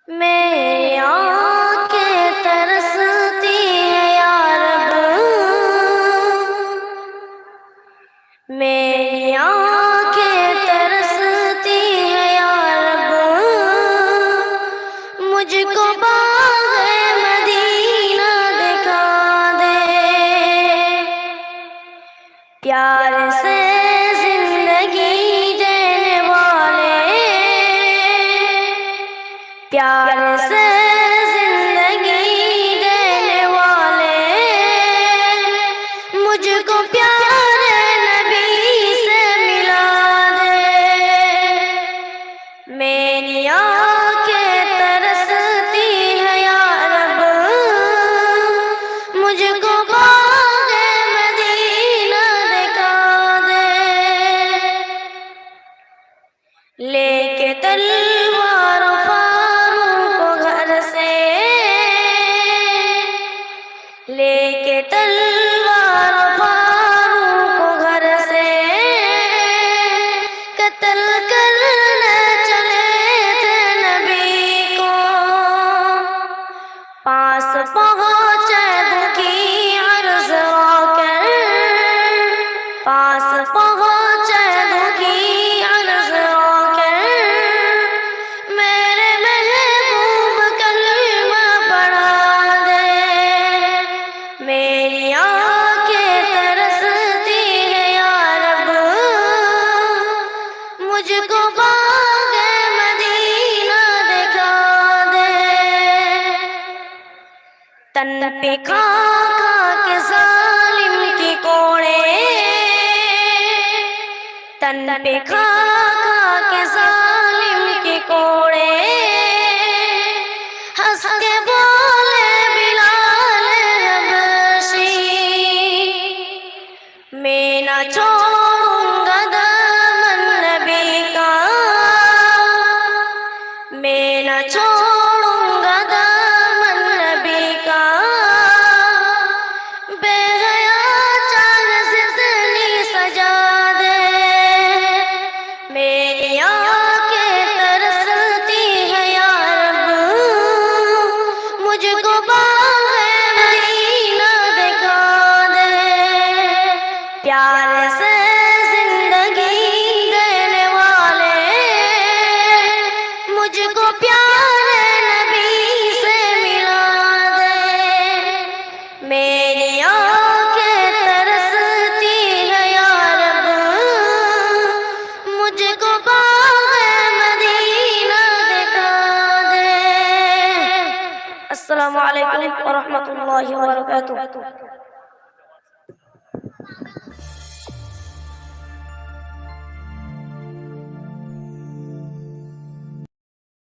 میری آنکھیں ترستی ہیں یا رب، میری آنکھیں ترستی ہیں یا رب، مجھ کو باغ مدینہ دکھا دے، پیار سے زندگی دینے والے، پیار سے زندگی دینے والے، مجھ کو پیارے نبی سے ملا دے، میری آنکھیں ترستی ہیں یا رب، مجھ کو باغ مدینہ دکھا دے، لے کے تلوار فاروق گھر سے، لے کے تلوار فاروق گھر سے، قتل کرنے چلے تھے نبی کو، پاس پہنچے دکھی عرض آ کر، پاس پہنچے دکھی عرض آ کر، میرے محبوب کلمہ پڑھا دے، میری آنکھیں ترستی ہیں یا رب، مجھ کو باغ مدینہ دکھا دے، تن پہ کھا کھا کے ظالم کی کوڑے، تن پہ کھا کھا کے ظالم کی کوڑے، ہنس کے بولے بلال حبشی، میں نہ چھوڑوں گا دامن نبی کا، میں نہ چھوڑوں گا دامن نبی کا، بے حیا چاہے زتنی سجا دے، میری آنکھیں ترستی ہیں یا رب، مجھ کو باغ مدینہ دکھا دے، پیار سے زندگی دینے والے، مجھ کو پیارے نبی سے ملا دے، میری آنکھیں ترستی ہیں یا رب، مجھ کو باغ مدینہ دکھا دے۔ السلام علیکم ورحمۃ اللہ وبرکاتہ۔